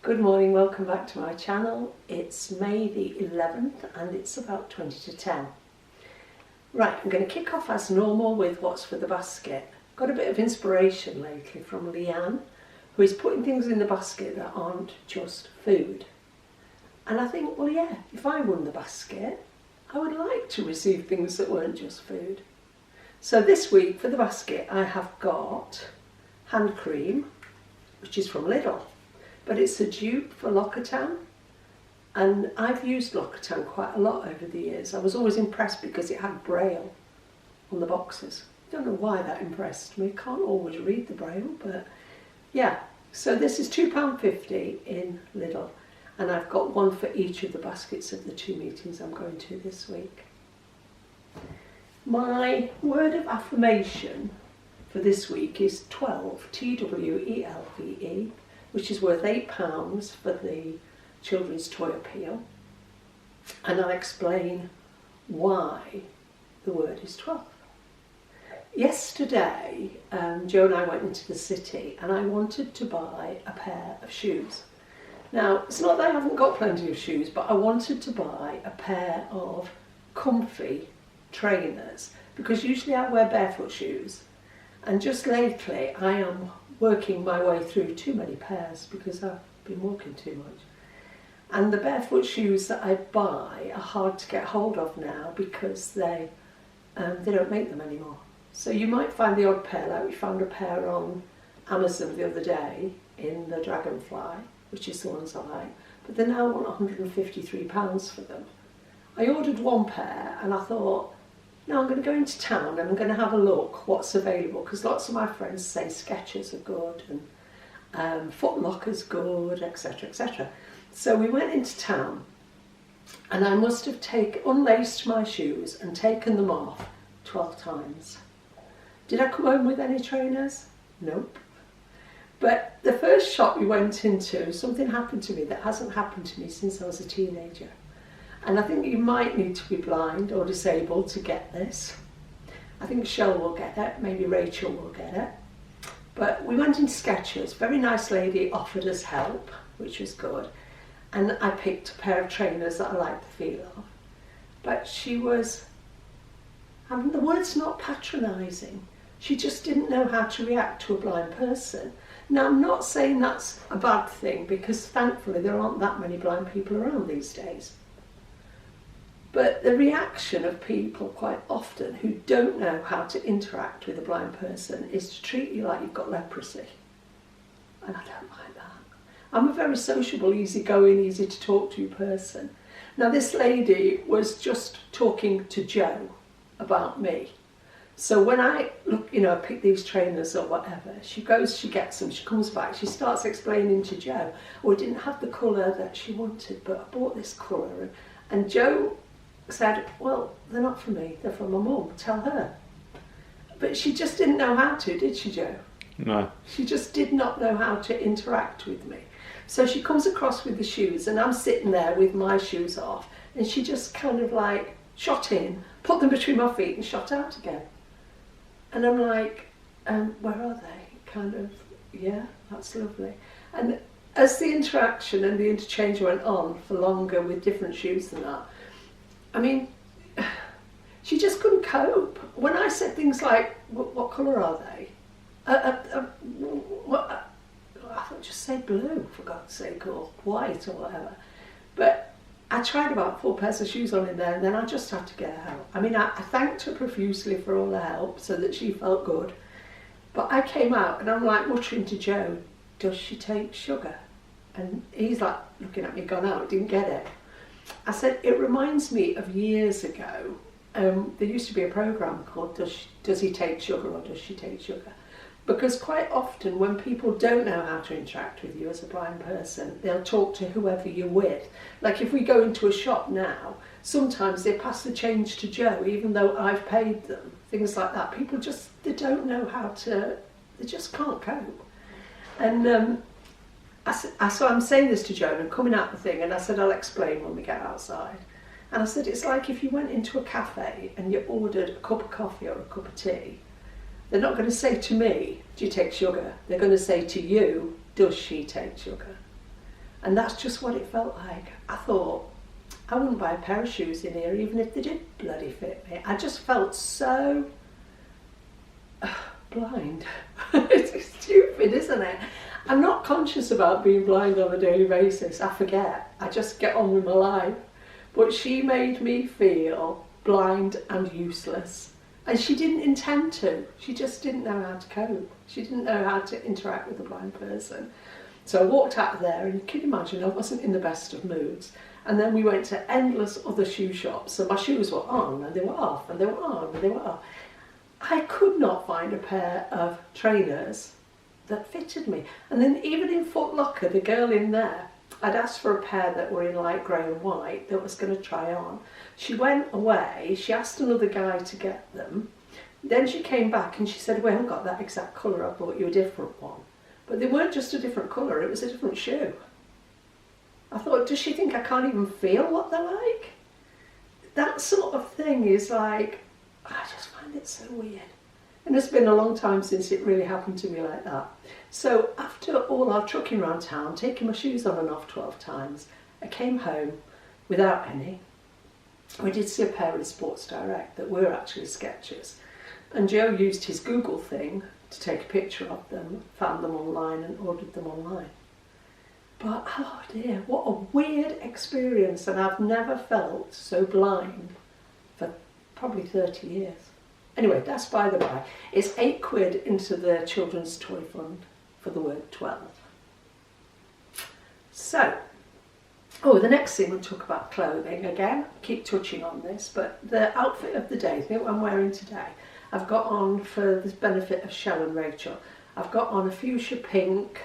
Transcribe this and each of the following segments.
Good morning, welcome back to my channel. It's May the 11th and it's about 20 to 10. Right, I'm going to kick off as normal with what's for the basket. Got a bit of inspiration lately from Leanne, who is putting things in the basket that aren't just food. And I think, well yeah, if I won the basket, I would like to receive things that weren't just food. So this week for the basket I have got hand cream, which is from Lidl. But it's a dupe for L'Occitane, and I've used L'Occitane quite a lot over the years. I was always impressed because it had Braille on the boxes. I don't know why that impressed me. Can't always read the Braille, but yeah. So this is £2.50 in Lidl, and I've got one for each of the baskets of the 2 meetings I'm going to this week. My word of affirmation for this week is 12, TWELVE, which is worth £8 for the Children's Toy Appeal. And I'll explain why the word is 12. Yesterday, Joe and I went into the city and I wanted to buy a pair of shoes. Now, it's not that I haven't got plenty of shoes, but I wanted to buy a pair of comfy trainers because usually I wear barefoot shoes. And just lately I am working my way through too many pairs because I've been walking too much. And the barefoot shoes that I buy are hard to get hold of now because they don't make them anymore. So you might find the odd pair, like we found a pair on Amazon the other day in the Dragonfly, which is the ones I like, but they now want £153 for them. I ordered one pair and I thought, no, I'm going to go into town and I'm going to have a look what's available, because lots of my friends say Skechers are good and Foot Locker's good, etc, etc. So we went into town and I must have unlaced my shoes and taken them off 12 times. Did I come home with any trainers? Nope. But the first shop we went into, something happened to me that hasn't happened to me since I was a teenager. And I think you might need to be blind or disabled to get this. I think Shell will get it, maybe Rachel will get it. But we went into Skechers, very nice lady offered us help, which was good. And I picked a pair of trainers that I liked the feel of. But she was, I mean, the word's not patronising. She just didn't know how to react to a blind person. Now, I'm not saying that's a bad thing because thankfully there aren't that many blind people around these days. But the reaction of people quite often who don't know how to interact with a blind person is to treat you like you've got leprosy. And I don't like that. I'm a very sociable, easygoing, easy to talk to person. Now this lady was just talking to Joe about me. So when I look, pick these trainers or whatever, she goes, she gets them, she comes back, she starts explaining to Joe, oh, I didn't have the colour that she wanted, but I bought this colour. And Joe said, well, they're not for me, they're for my mum, tell her. But she just didn't know how to, did she, Joe? No. She just did not know how to interact with me. So she comes across with the shoes and I'm sitting there with my shoes off and she just kind of like shot in, put them between my feet and shot out again. And I'm like, where are they? Kind of, yeah, that's lovely. And as the interaction and the interchange went on for longer with different shoes than that, I mean, she just couldn't cope. When I said things like, what colour are they? I thought, just say blue, for God's sake, or white, or whatever. But I tried about 4 pairs of shoes on in there, and then I just had to get out. I mean, I thanked her profusely for all the help, so that she felt good. But I came out, and I'm like muttering to Joe, does she take sugar? And he's like looking at me, gone out, didn't get it. I said, it reminds me of years ago, there used to be a programme called Does He Take Sugar or Does She Take Sugar? Because quite often when people don't know how to interact with you as a blind person, they'll talk to whoever you're with. Like if we go into a shop now, sometimes they pass the change to Joe, even though I've paid them, things like that. People just, they don't know how to, they just can't cope. And so I'm saying this to Joan and coming out the thing, and I said, I'll explain when we get outside. And I said, it's like if you went into a cafe and you ordered a cup of coffee or a cup of tea, they're not going to say to me, do you take sugar? They're going to say to you, does she take sugar? And that's just what it felt like. I thought, I wouldn't buy a pair of shoes in here even if they did bloody fit me. I just felt so blind. It's stupid, isn't it? I'm not conscious about being blind on a daily basis. I forget. I just get on with my life. But she made me feel blind and useless. And she didn't intend to. She just didn't know how to cope. She didn't know how to interact with a blind person. So I walked out of there, and you can imagine I wasn't in the best of moods. And then we went to endless other shoe shops. So my shoes were on, and they were off, and they were on, and they were off. I could not find a pair of trainers that fitted me. And then even in Foot Locker, the girl in there, I'd asked for a pair that were in light grey and white that I was going to try on. She went away, she asked another guy to get them. Then she came back and she said, we haven't got that exact colour, I bought you a different one. But they weren't just a different colour, it was a different shoe. I thought, does she think I can't even feel what they're like? That sort of thing is like, I just find it so weird. And it's been a long time since it really happened to me like that. So after all our trucking around town, taking my shoes on and off 12 times, I came home without any. We did see a pair in Sports Direct that were actually Skechers. And Joe used his Google thing to take a picture of them, found them online and ordered them online. But oh dear, what a weird experience, and I've never felt so blind for probably 30 years. Anyway, that's by the by. It's £8 into the Children's Toy Fund for the word 12. So, the next thing we'll talk about clothing again. Keep touching on this, but the outfit of the day, the thing I'm wearing today, I've got on for the benefit of Shell and Rachel. I've got on a fuchsia pink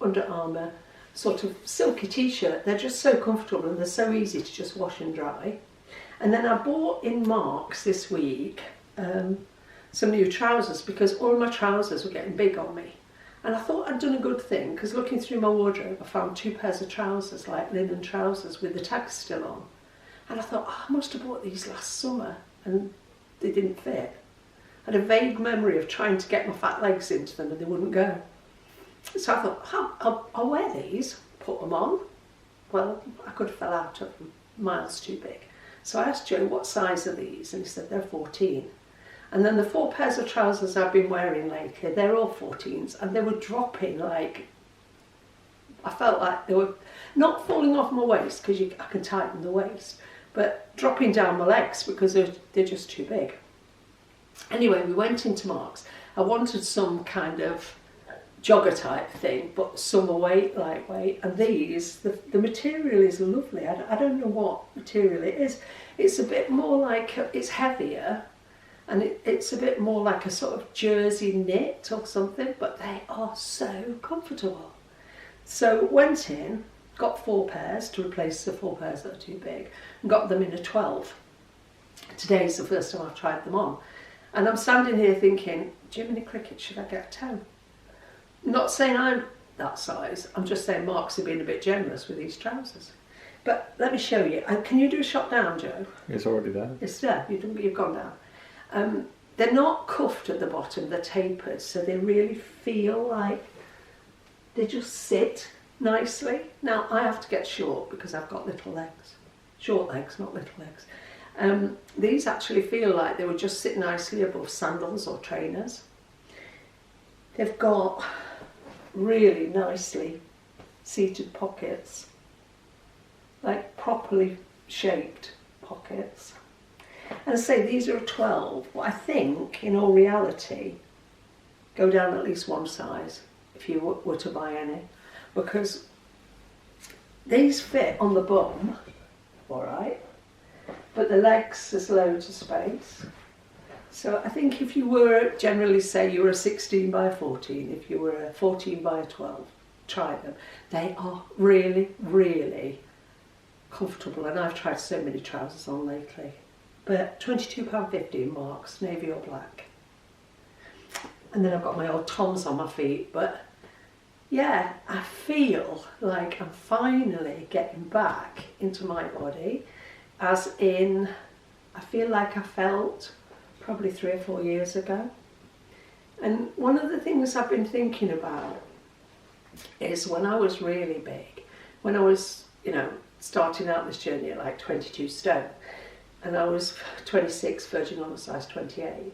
Under Armour sort of silky t-shirt. They're just so comfortable and they're so easy to just wash and dry. And then I bought in Marks this week some new trousers because all my trousers were getting big on me. And I thought I'd done a good thing because looking through my wardrobe I found 2 pairs of trousers, like linen trousers with the tags still on. And I thought, I must have bought these last summer and they didn't fit. I had a vague memory of trying to get my fat legs into them and they wouldn't go. So I thought, I'll wear these, put them on. Well, I could have fell out of them, miles too big. So I asked Joe, what size are these? And he said, they're 14. And then the 4 pairs of trousers I've been wearing lately, they're all 14s. And they were dropping like, I felt like they were not falling off my waist, because I can tighten the waist, but dropping down my legs because they're just too big. Anyway, we went into Marks. I wanted some kind of jogger type thing, but summer weight, lightweight, and these, the material is lovely. I don't know what material it is. It's a bit more like, it's heavier, and it's a bit more like a sort of jersey knit or something, but they are so comfortable. So went in, got 4 pairs to replace the 4 pairs that are too big, and got them in a 12. Today's the first time I've tried them on. And I'm standing here thinking, Jiminy Cricket, should I get a 10? Not saying I'm that size, I'm just saying Marks are being a bit generous with these trousers. But let me show you. Can you do a shot down, Joe? It's already there. It's there, you've gone down. They're not cuffed at the bottom, they're tapered, so they really feel like they just sit nicely. Now, I have to get short because I've got little legs. Short legs, not little legs. These actually feel like they would just sit nicely above sandals or trainers. They've got really nicely seated pockets, like properly shaped pockets. And I say these are a 12, but I think in all reality go down at least 1 size if you were to buy any, because these fit on the bum, all right, but the legs, there's loads of space. So I think if you were, generally say you were a 16 by a 14, if you were a 14 by a 12, try them. They are really, really comfortable, and I've tried so many trousers on lately. But £22.50 in Marks, navy or black. And then I've got my old Toms on my feet, but yeah, I feel like I'm finally getting back into my body, as in, I feel like I felt probably 3 or 4 years ago. And one of the things I've been thinking about is when I was really big, when I was, starting out this journey at like 22 stone, and I was 26, verging on a size 28,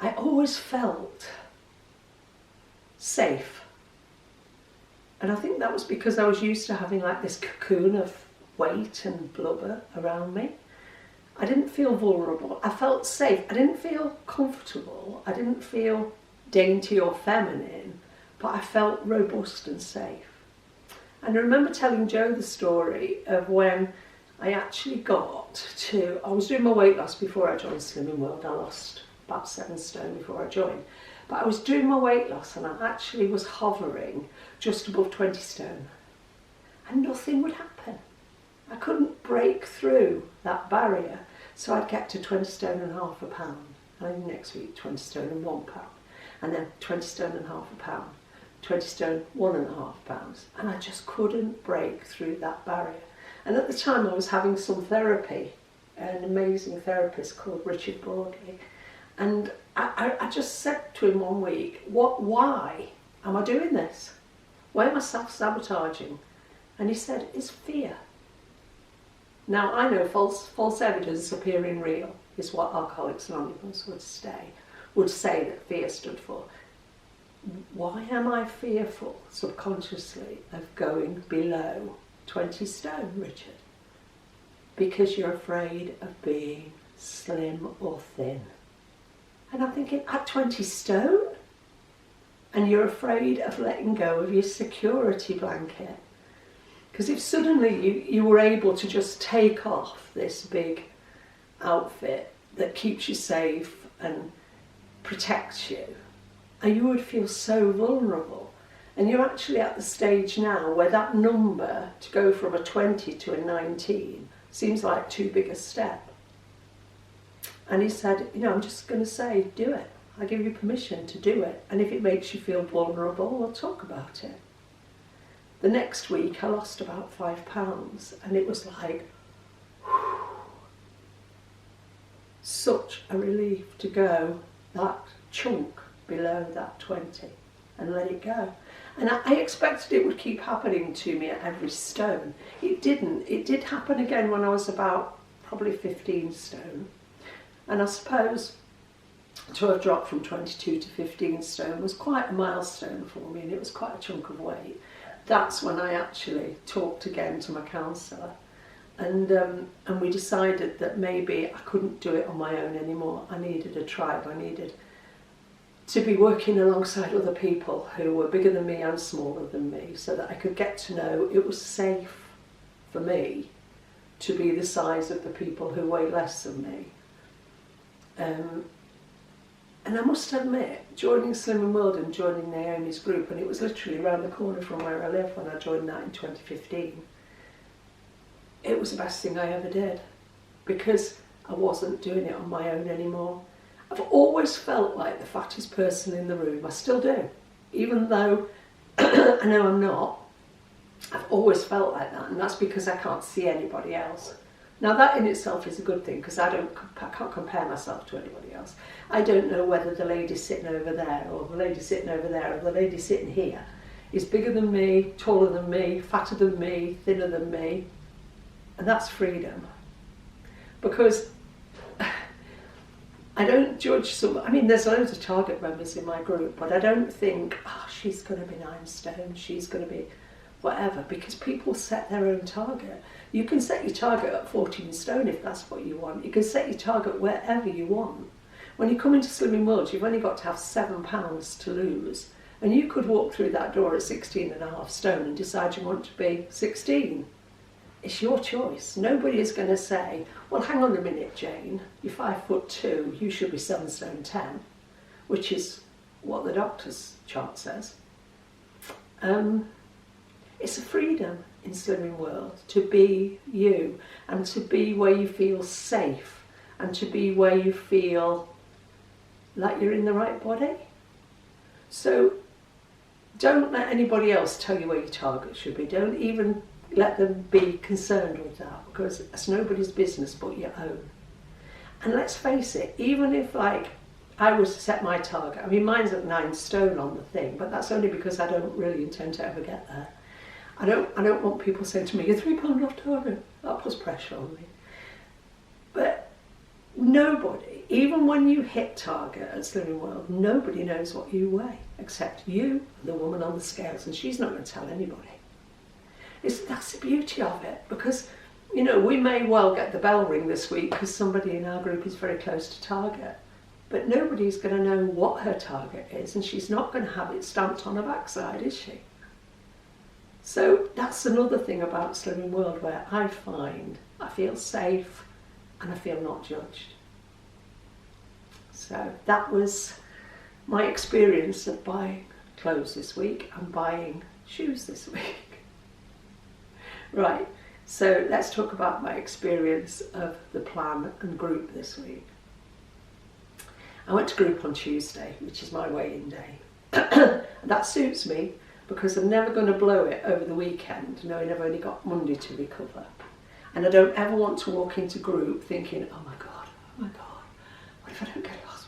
I always felt safe. And I think that was because I was used to having like this cocoon of weight and blubber around me. I didn't feel vulnerable. I felt safe. I didn't feel comfortable. I didn't feel dainty or feminine, but I felt robust and safe. And I remember telling Joe the story of when I actually I was doing my weight loss before I joined Slimming World. I lost about 7 stone before I joined. But I was doing my weight loss and I actually was hovering just above 20 stone. And nothing would happen. I couldn't break through that barrier. So I'd get to 20 stone and half a pound. And then next week, 20 stone and 1 pound. And then 20 stone and half a pound. 20 stone, 1.5 pounds. And I just couldn't break through that barrier. And at the time I was having some therapy, an amazing therapist called Richard Broadley. And I just said to him one week, why am I doing this? Why am I self-sabotaging? And he said, it's fear. Now I know false evidence appearing real is what Alcoholics Anonymous would say that fear stood for. Why am I fearful subconsciously of going below 20 stone, Richard? Because you're afraid of being slim or thin. And I'm thinking, at 20 stone? And you're afraid of letting go of your security blanket. Because if suddenly you were able to just take off this big outfit that keeps you safe and protects you, and you would feel so vulnerable. And you're actually at the stage now where that number, to go from a 20 to a 19, seems like too big a step. And he said, I'm just going to say, do it. I give you permission to do it. And if it makes you feel vulnerable, we'll talk about it. The next week I lost about 5 pounds, and it was like, whew, such a relief to go that chunk below that 20 and let it go. And I expected it would keep happening to me at every stone. It didn't. It did happen again when I was about probably 15 stone. And I suppose to have dropped from 22 to 15 stone was quite a milestone for me, and it was quite a chunk of weight. That's when I actually talked again to my counsellor, and we decided that maybe I couldn't do it on my own anymore. I needed a tribe. I needed to be working alongside other people who were bigger than me and smaller than me, so that I could get to know it was safe for me to be the size of the people who weigh less than me. And I must admit, joining Slimming World and joining Naomi's group, and it was literally around the corner from where I live when I joined that in 2015, it was the best thing I ever did, because I wasn't doing it on my own anymore. I've always felt like the fattest person in the room. I still do. Even though I know I'm not, I've always felt like that, and that's because I can't see anybody else. Now that in itself is a good thing, because I can't compare myself to anybody else. I don't know whether the lady sitting over there, or the lady sitting over there, or the lady sitting here is bigger than me, taller than me, fatter than me, thinner than me. And that's freedom. Because I don't judge someone. I mean, there's loads of Target members in my group, but I don't think, she's going to be 9 stone, she's going to be whatever, because people set their own target. You can set your target at 14 stone if that's what you want. You can set your target wherever you want. When you come into Slimming World, you've only got to have 7 pounds to lose. And you could walk through that door at 16.5 stone and decide you want to be 16. It's your choice. Nobody is going to say, well, hang on a minute, Jane, you're 5'2", you should be 7 stone 10, which is what the doctor's chart says. It's a freedom in Slimming World to be you, and to be where you feel safe, and to be where you feel like you're in the right body. So don't let anybody else tell you where your target should be. Don't even let them be concerned with that, because it's nobody's business but your own. And let's face it, even if I was to set my target, I mean mine's at 9 stone on the thing, but that's only because I don't really intend to ever get there. I don't want people saying to me, "You're £3 off target." That puts pressure on me. But nobody, even when you hit target at Slimming World, nobody knows what you weigh except you and the woman on the scales, and she's not going to tell anybody. That's the beauty of it, because you know, we may well get the bell ring this week because somebody in our group is very close to target, but nobody's going to know what her target is, and she's not going to have it stamped on her backside, is she? So that's another thing about Slimming World where I find I feel safe and I feel not judged. So that was my experience of buying clothes this week and buying shoes this week. Right, so let's talk about my experience of the plan and group this week. I went to group on Tuesday, which is my weigh-in day. And that suits me because I'm never going to blow it over the weekend, knowing I've only got Monday to recover. And I don't ever want to walk into group thinking, oh my God, what if I don't get lost?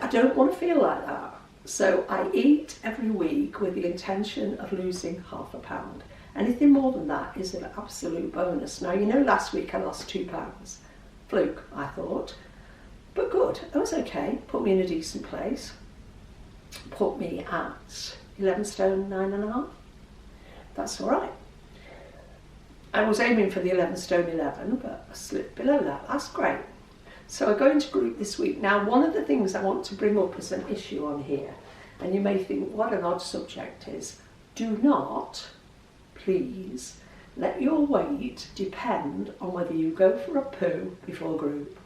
I don't want to feel like that. So I eat every week with the intention of losing ½ pound. Anything more than that is an absolute bonus. Now, you know, last week I lost £2. Fluke, I thought. But good, it was okay. Put me in a decent place. Put me at 11 stone 9.5. That's all right. I was aiming for the 11 stone 11, but I slipped below that. That's great. So I go into group this week. Now, one of the things I want to bring up as an issue on here, and you may think, what an odd subject, is do not, please, let your weight depend on whether you go for a poo before group,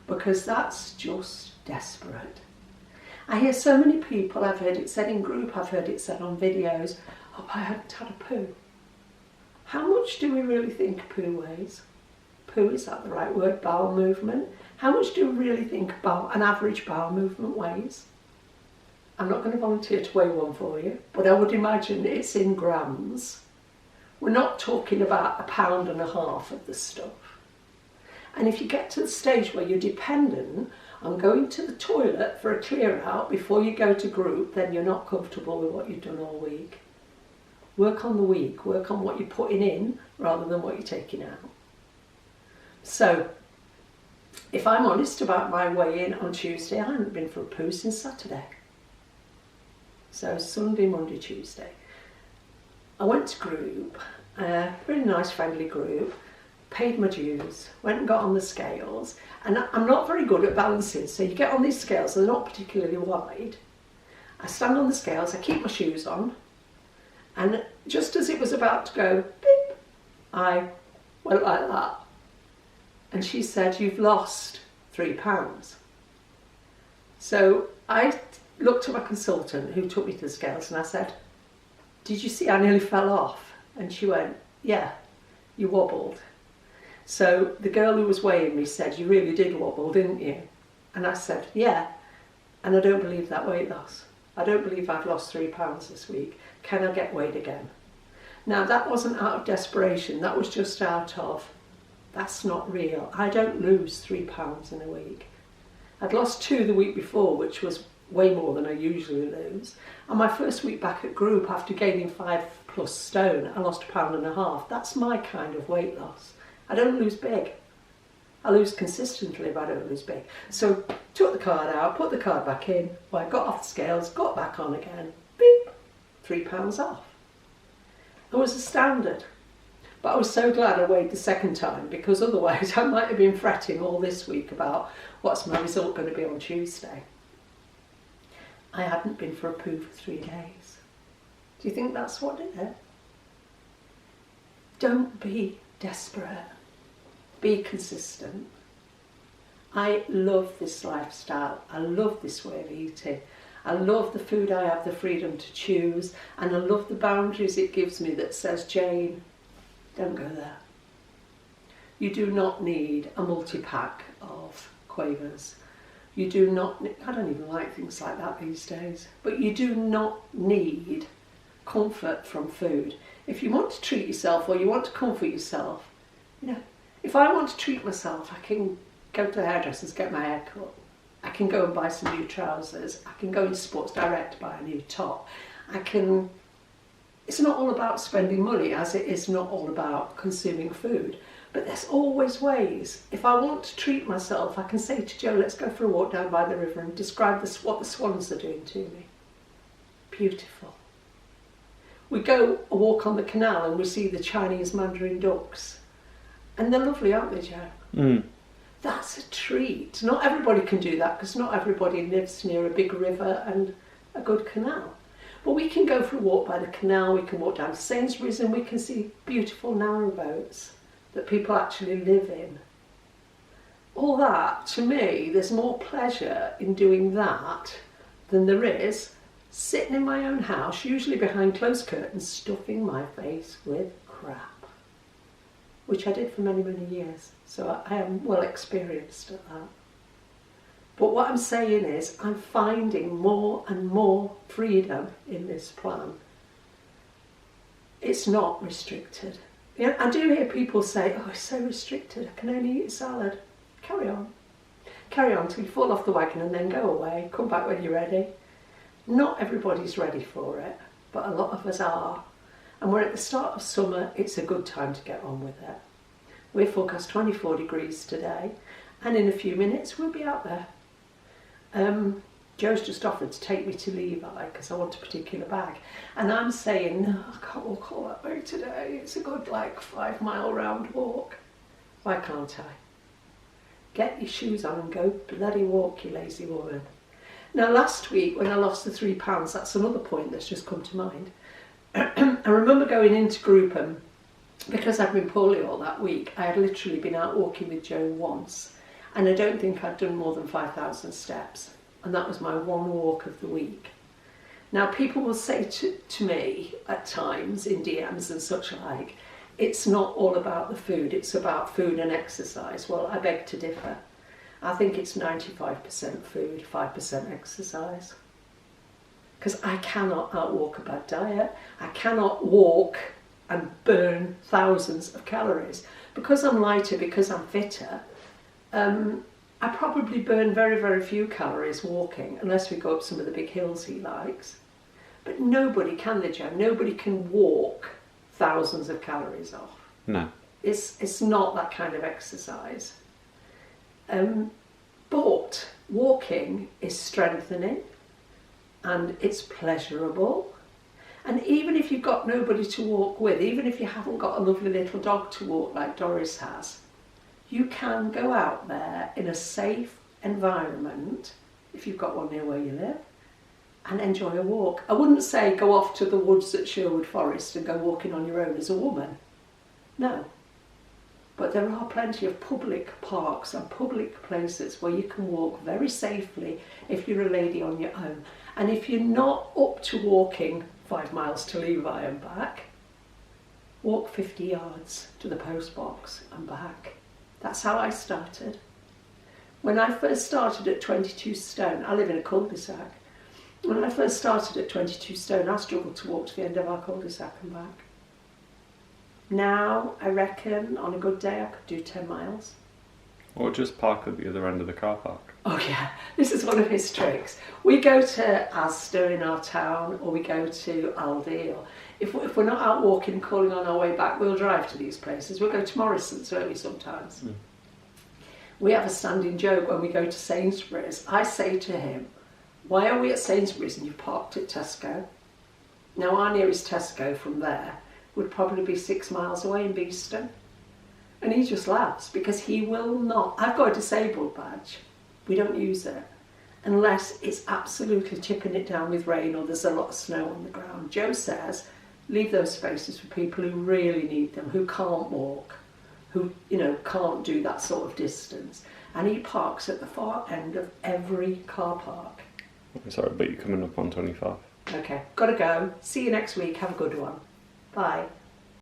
because that's just desperate. I hear so many people, I've heard it said in group, I've heard it said on videos, oh, I haven't had a poo. How much do we really think a poo weighs? Poo, is that the right word? Bowel movement. How much do we really think an average bowel movement weighs? I'm not going to volunteer to weigh one for you, but I would imagine it's in grams. We're not talking about 1.5 pounds of the stuff. And if you get to the stage where you're dependent on going to the toilet for a clear out before you go to group, then you're not comfortable with what you've done all week. Work on the week, work on what you're putting in rather than what you're taking out. So, if I'm honest about my weigh-in on Tuesday, I haven't been for a poo since Saturday. So Sunday, Monday, Tuesday. I went to group, a really nice friendly group, paid my dues, went and got on the scales, and I'm not very good at balancing, so you get on these scales, they're not particularly wide. I stand on the scales, I keep my shoes on, and just as it was about to go beep, I went like that. And she said, you've lost £3. So I looked at my consultant who took me to the scales and I said, did you see I nearly fell off? And she went, yeah, you wobbled. So the girl who was weighing me said, you really did wobble, didn't you? And I said, yeah, and I don't believe that weight loss. I don't believe I've lost £3 this week. Can I get weighed again? Now, that wasn't out of desperation, that was just out of, that's not real. I don't lose £3 in a week. I'd lost 2 the week before, which was way more than I usually lose. And my first week back at group, after gaining 5+ stone, I lost £1.5 pounds. That's my kind of weight loss. I don't lose big. I lose consistently, but I don't lose big. So took the card out, put the card back in, well, I got off the scales, got back on again, beep, £3 off. I was astounded. But I was so glad I weighed the second time, because otherwise I might have been fretting all this week about what's my result going to be on Tuesday. I hadn't been for a poo for 3 days. Do you think that's what it is? Don't be desperate. Be consistent. I love this lifestyle. I love this way of eating. I love the food I have the freedom to choose, and I love the boundaries it gives me that says, Jane, don't go there. You do not need a multi-pack of Quavers. You do not, I don't even like things like that these days, but you do not need comfort from food. If you want to treat yourself or you want to comfort yourself, you know, if I want to treat myself, I can go to the hairdressers, get my hair cut. I can go and buy some new trousers. I can go in Sports Direct, buy a new top. It's not all about spending money, as it is not all about consuming food. But there's always ways. If I want to treat myself, I can say to Joe, let's go for a walk down by the river and describe what the swans are doing to me. Beautiful. We go a walk on the canal and we see the Chinese mandarin ducks. And they're lovely, aren't they, Joe? Mm. That's a treat. Not everybody can do that because not everybody lives near a big river and a good canal. But we can go for a walk by the canal, we can walk down to Sainsbury's and we can see beautiful narrowboats that people actually live in. All that, to me, there's more pleasure in doing that than there is sitting in my own house, usually behind closed curtains, stuffing my face with crap, which I did for many, many years. So I am well experienced at that. But what I'm saying is I'm finding more and more freedom in this plan. It's not restricted. Yeah, I do hear people say, oh, it's so restricted, I can only eat salad. Carry on. Carry on till you fall off the wagon and then go away, come back when you're ready. Not everybody's ready for it, but a lot of us are. And we're at the start of summer, it's a good time to get on with it. We're forecast 24 degrees today, and in a few minutes we'll be out there. Joe's just offered to take me to Levi because I want a particular bag. And I'm saying, no, I can't walk all that way today. It's a good 5-mile round walk. Why can't I? Get your shoes on and go bloody walk, you lazy woman. Now last week when I lost the £3, that's another point that's just come to mind. I remember going into group and because I'd been poorly all that week, I had literally been out walking with Joe once. And I don't think I'd done more than 5,000 steps. And that was my one walk of the week. Now people will say to me at times in DMs and such like, it's not all about the food, it's about food and exercise. Well, I beg to differ. I think it's 95% food, 5% exercise. Because I cannot outwalk a bad diet. I cannot walk and burn thousands of calories. Because I'm lighter, because I'm fitter, I probably burn very, very few calories walking, unless we go up some of the big hills he likes. But nobody can, Joe. Nobody can walk thousands of calories off. No. It's not that kind of exercise. But walking is strengthening and it's pleasurable. And even if you've got nobody to walk with, even if you haven't got a lovely little dog to walk like Doris has, you can go out there in a safe environment, if you've got one near where you live, and enjoy a walk. I wouldn't say go off to the woods at Sherwood Forest and go walking on your own as a woman. No. But there are plenty of public parks and public places where you can walk very safely if you're a lady on your own. And if you're not up to walking 5 miles to Levi and back, walk 50 yards to the post box and back. That's how I started. When I first started at 22 stone, I live in a cul-de-sac. When I first started at 22 stone, I struggled to walk to the end of our cul-de-sac and back. Now, I reckon on a good day I could do 10 miles. Or just park at the other end of the car park. Oh yeah, this is one of his tricks. We go to Asda in our town, or we go to Aldi, or if we're not out walking and calling on our way back, we'll drive to these places. We'll go to Morrison's early sometimes. Mm. We have a standing joke when we go to Sainsbury's. I say to him, why are we at Sainsbury's and you've parked at Tesco? Now our nearest Tesco from there would probably be 6 miles away in Beeston. And he just laughs because he will not. I've got a disabled badge. We don't use it unless it's absolutely chipping it down with rain or there's a lot of snow on the ground. Joe says, leave those spaces for people who really need them, who can't walk, who can't do that sort of distance. And he parks at the far end of every car park. Sorry, but you're coming up on 25. Okay, gotta go. See you next week. Have a good one. Bye.